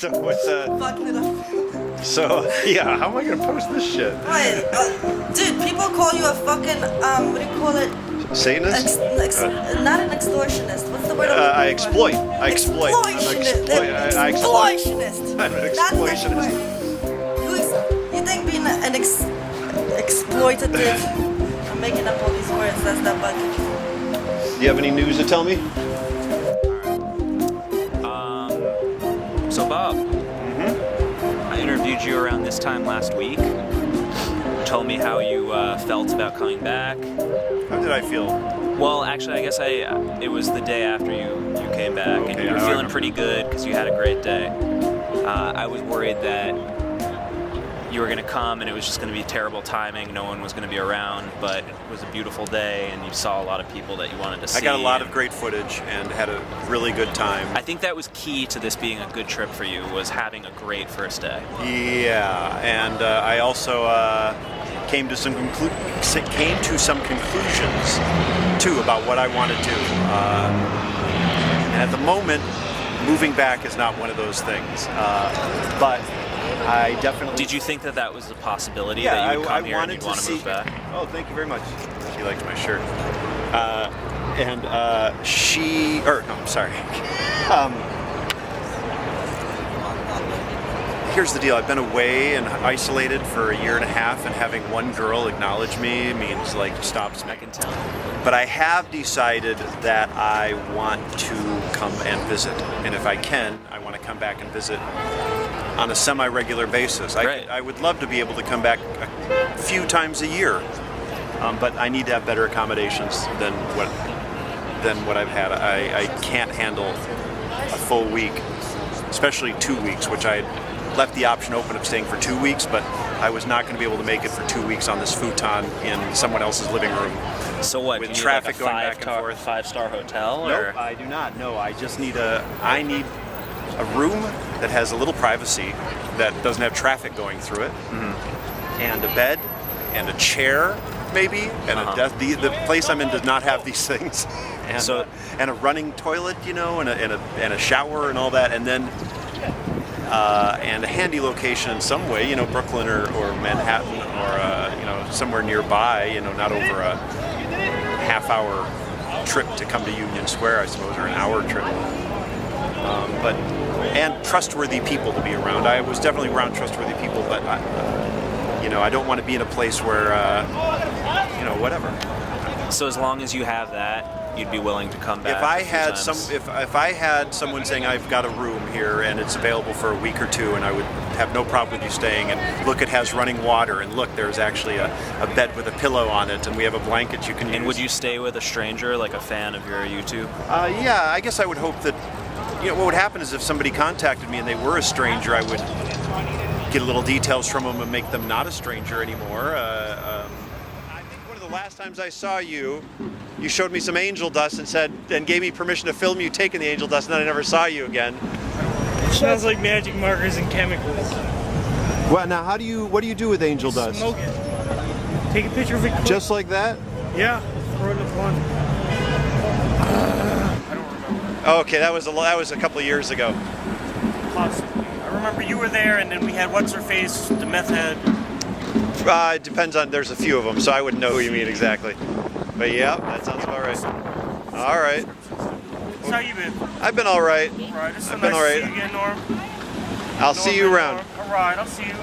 So what's Fucking it up. So yeah, how am I gonna post this shit? Wait, dude, people call you a fucking, what do you call it? Satanist? Not an extortionist. What's the word I I'm looking for? exploit. I exploit. Exploitionist. I exploit. Exploitionist. I'm an That's the exploitionist. word. You think being an exploitative, I'm making up all these words, that's that bucket. Do you have any news to tell me? So Bob, I interviewed you around this time last week. You told me how you felt about coming back. How did I feel? Well, actually, I guess it was the day after you came back, Okay, and you were feeling pretty good because you had a great day. I was worried that you were going to come and it was just going to be terrible timing. No one was going to be around, but it was a beautiful day and you saw a lot of people that you wanted to see. I got a lot of great footage and had a really good time. I think that was key to this being a good trip for you, was having a great first day. Yeah, and I also came to some conclusions too about what I want to do. And at the moment, moving back is not one of those things, but I definitely... Did you think that that was a possibility, that you would come here and you'd want to move back? Oh, thank you very much. She likes my shirt. Sorry. Here's the deal. I've been away and isolated for 1.5 years, and having one girl acknowledge me means like stops me. I can tell. But I have decided that I want to come and visit, and if I can, I want to come back and visit on a semi-regular basis. I would love to be able to come back a few times a year, but I need to have better accommodations than what I've had. I can't handle a full week, especially 2 weeks, which I left the option open of staying for 2 weeks, but I was not going to be able to make it for 2 weeks on this futon in someone else's living room. So what? With do you traffic need like going back and forth. Five-star hotel? Nope, or? I do not. No, I just need I need a room that has a little privacy, that doesn't have traffic going through it, and a bed, and a chair, maybe, and a desk. The place I'm in does not have these things, and and a running toilet, you know, and a shower and all that, and then and a handy location in some way, you know, Brooklyn or Manhattan or you know, somewhere nearby, you know, not over a half-hour trip to come to Union Square, I suppose, or an hour trip. And trustworthy people to be around. I was definitely around trustworthy people, but you know, I don't want to be in a place where you know, whatever. So as long as you have that, you'd be willing to come back. If I had someone saying I've got a room here and it's available for a week or two, and I would have no problem with you staying, and look, it has running water, and look, there's actually a bed with a pillow on it, and we have a blanket you can use. And would you stay with a stranger, like a fan of your YouTube? Yeah, I guess I would hope that, you know, what would happen is if somebody contacted me and they were a stranger, I would get a little details from them and make them not a stranger anymore. I think one of the last times I saw you, you showed me some angel dust and gave me permission to film you taking the angel dust, and then I never saw you again. It smells like magic markers and chemicals. Well, now what do you do with angel dust? Smoke it. Take a picture of it quick. Just like that? Yeah. Throw it in the blunt. I don't remember. Okay, that was a couple of years ago. Possibly. I remember you were there, and then we had what's her face, the meth head. It depends on. There's a few of them, so I wouldn't know who you mean exactly. But yeah, that sounds about right. All right. How you been? I've been all right. All right. It's so I've been nice all to right. see you again, Norm. I'll see you around. All right. I'll see you.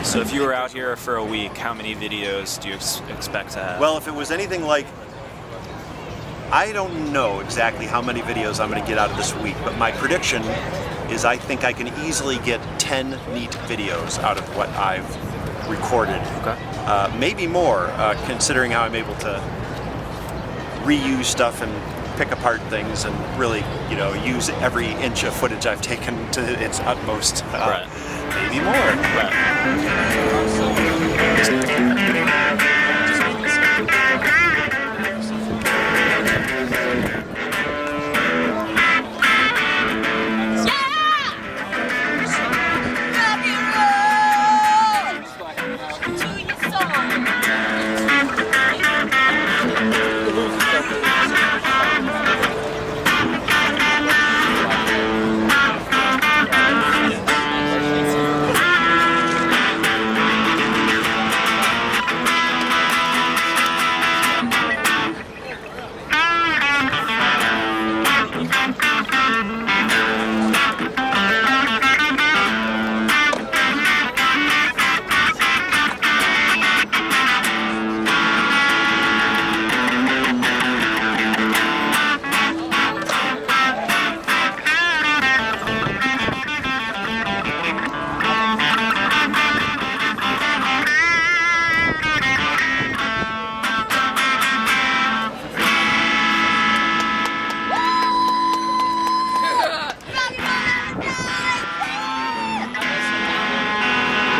So if you were out here for a week, how many videos do you expect to have? Well, if it was anything like, I don't know exactly how many videos I'm going to get out of this week, but my prediction is I think I can easily get 10 neat videos out of what I've recorded. Okay. Maybe more, considering how I'm able to reuse stuff and pick apart things and really, you know, use every inch of footage I've taken to its utmost. Right. Maybe more.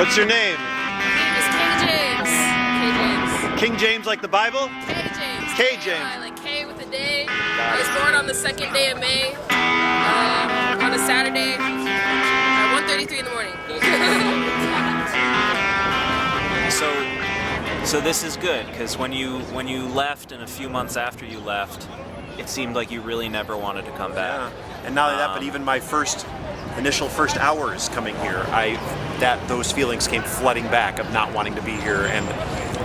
What's your name? It's King James. K James. King James, like the Bible? K James. K James. Like K with a day. I was born on the 2nd day of May. On a Saturday at 1:33 in the morning. So this is good because when you left and a few months after you left, it seemed like you really never wanted to come back. Yeah. And not only that, but even my initial first hours coming here, those feelings came flooding back of not wanting to be here. And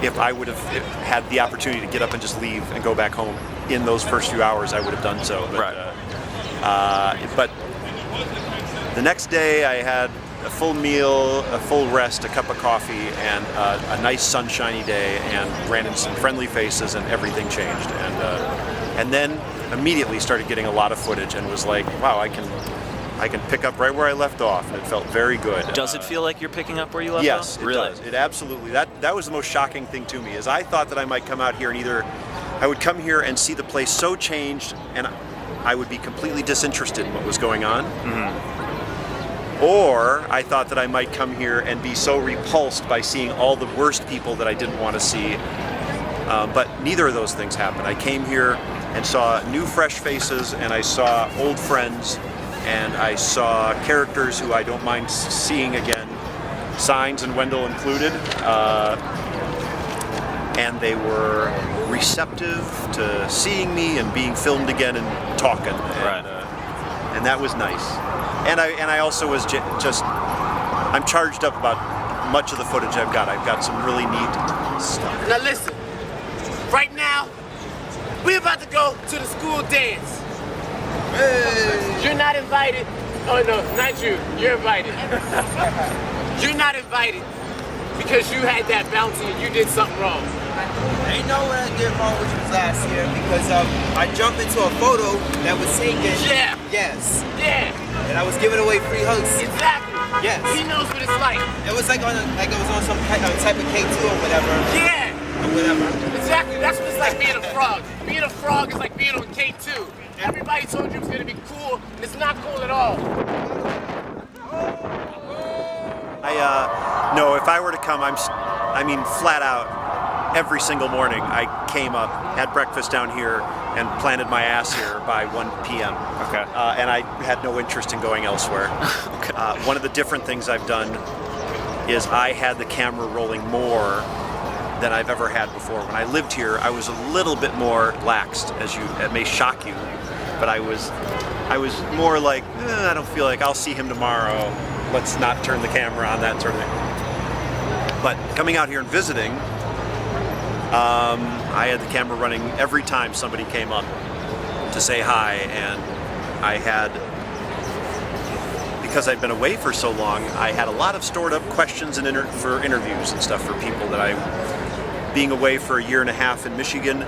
if I would have had the opportunity to get up and just leave and go back home in those first few hours, I would have done so. But, but the next day, I had a full meal, a full rest, a cup of coffee, and a nice sunshiny day, and ran into some friendly faces, and everything changed. And then immediately started getting a lot of footage, and was like, wow, I can pick up right where I left off, and it felt very good. Does it feel like you're picking up where you left off? Yes, it really does. It absolutely. That was the most shocking thing to me, is I thought that I might come out here and either I would come here and see the place so changed, and I would be completely disinterested in what was going on. Or I thought that I might come here and be so repulsed by seeing all the worst people that I didn't want to see. But neither of those things happened. I came here and saw new fresh faces, and I saw old friends, and I saw characters who I don't mind seeing again, Signs and Wendell included. And they were receptive to seeing me and being filmed again and talking. And that was nice. And I also was I'm charged up about much of the footage I've got. I've got some really neat stuff. Now listen, right now, we're about to go to the school dance. You're not invited. Oh no, not you. You're invited. You're not invited because you had that bounty and you did something wrong. Ain't know what I did wrong with you last year because I jumped into a photo that was taken. Yeah. Yes. Yeah. And I was giving away free hugs. Exactly. Yes. He knows what it's like. It was like it was on some type of K2 or whatever. Yeah. Or whatever. Exactly. That's what it's like being a frog. Being a frog is like being on K2. Everybody told you it was gonna be cool, and it's not cool at all. No, if I were to come, I mean, flat out, every single morning I came up, had breakfast down here, and planted my ass here by 1 p.m. Okay. And I had no interest in going elsewhere. Okay. One of the different things I've done is I had the camera rolling more than I've ever had before. When I lived here, I was a little bit more laxed, it may shock you, but I was more like, I don't feel like I'll see him tomorrow. Let's not turn the camera on, that sort of thing. But coming out here and visiting, I had the camera running every time somebody came up to say hi, and I had, because I'd been away for so long, I had a lot of stored up questions and for interviews and stuff for people that being away for a year and a half in Michigan,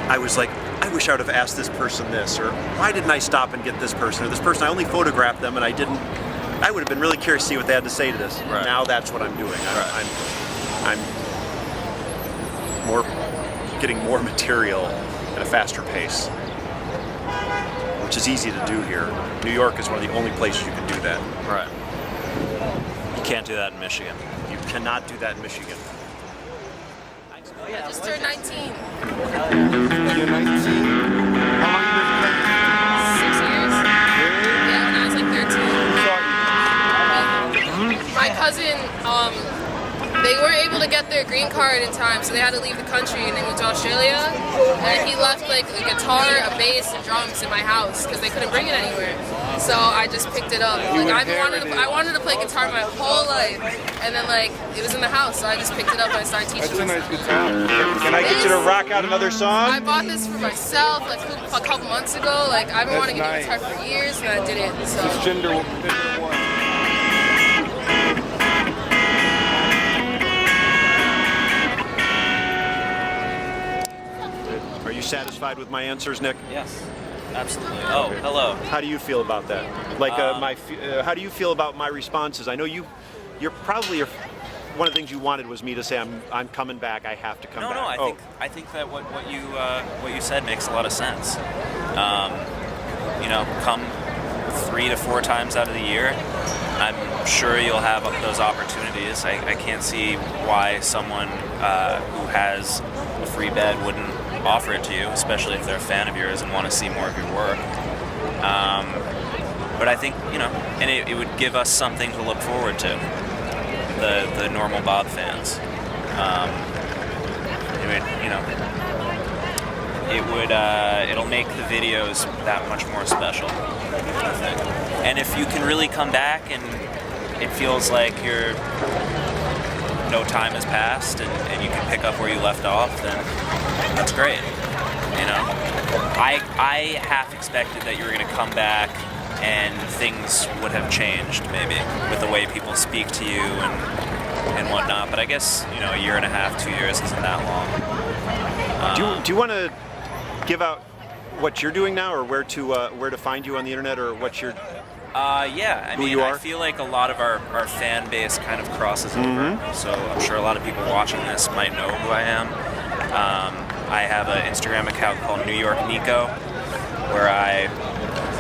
I was like, I wish I would have asked this person this, or why didn't I stop and get this person, or this person, I only photographed them and I would have been really curious to see what they had to say to this. Right. Now that's what I'm doing. I'm getting more material at a faster pace, which is easy to do here. New York is one of the only places you can do that. Right. You can't do that in Michigan. You cannot do that in Michigan. I just turned 19. You're 19? How long you been playing? 6 years. Yeah, when I was like 13. My cousin, they weren't able to get their green card in time, so they had to leave the country and they moved to Australia. And he left like a guitar, a bass, and drums in my house because they couldn't bring it anywhere. So I just picked it up. Like I wanted to play guitar my whole life, and then like it was in the house, so I just picked it up and I started teaching. That's a nice myself. guitar. Can I get you to rock out another song? I bought this for myself like a couple months ago. Like I've been wanting to get a guitar for years, and I did it. So. It's gender one. Are you satisfied with my answers, Nick? Yes. Absolutely. Oh, hello. How do you feel about that? Like, how do you feel about my responses? I know you're probably one of the things you wanted was me to say I'm coming back. I have to come back. No. I think that what you said makes a lot of sense. Come 3 to 4 times out of the year. I'm sure you'll have those opportunities. I can't see why someone who has a free bed wouldn't offer it to you, especially if they're a fan of yours and want to see more of your work. But I think, and it would give us something to look forward to, the normal Bob fans. It'll make the videos that much more special, I think. And if you can really come back and it feels like no time has passed and you can pick up where you left off, then that's great. I half expected that you were going to come back and things would have changed, maybe, with the way people speak to you and whatnot. But I guess, a year and a half, 2 years isn't that long. Do you want to give out what you're doing now, or where to find you on the internet, or what you're? Yeah, I feel like a lot of our fan base kind of crosses over. So I'm sure a lot of people watching this might know who I am. I have an Instagram account called New York Nico, where I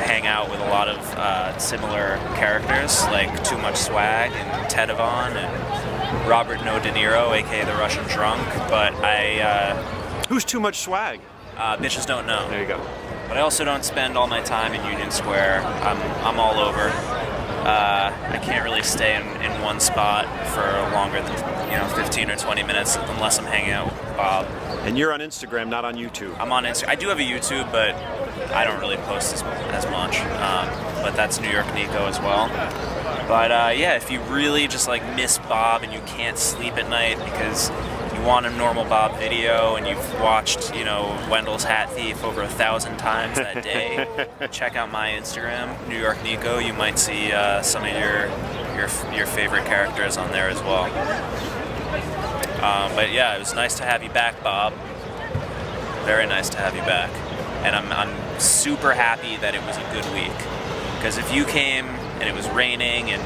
hang out with a lot of similar characters like Too Much Swag and Tedavon and Robert No De Niro, aka the Russian Drunk. But who's Too Much Swag? Bitches don't know. There you go. But I also don't spend all my time in Union Square. I'm all over. I can't really stay in one spot for longer than 15 or 20 minutes unless I'm hanging out with Bob. And you're on Instagram, not on YouTube. I'm on Instagram. I do have a YouTube, but I don't really post as much. But that's New York Nico as well. But yeah, if you really just miss Bob and you can't sleep at night because you want a normal Bob video and you've watched, Wendell's Hat Thief over 1,000 times that day, check out my Instagram, New York Nico. You might see some of your favorite characters on there as well. But yeah, it was nice to have you back, Bob. Very nice to have you back. And I'm super happy that it was a good week. Because if you came and it was raining and,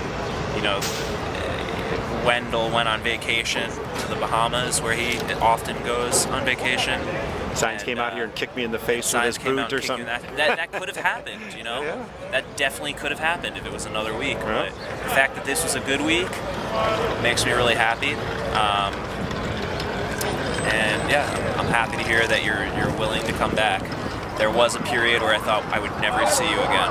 Wendell went on vacation to the Bahamas, where he often goes on vacation. Signs came out here and kicked me in the face with his boot or something. That could have happened, Yeah. That definitely could have happened if it was another week. Yeah. But the fact that this was a good week makes me really happy. And yeah, I'm happy to hear that you're willing to come back. There was a period where I thought I would never see you again.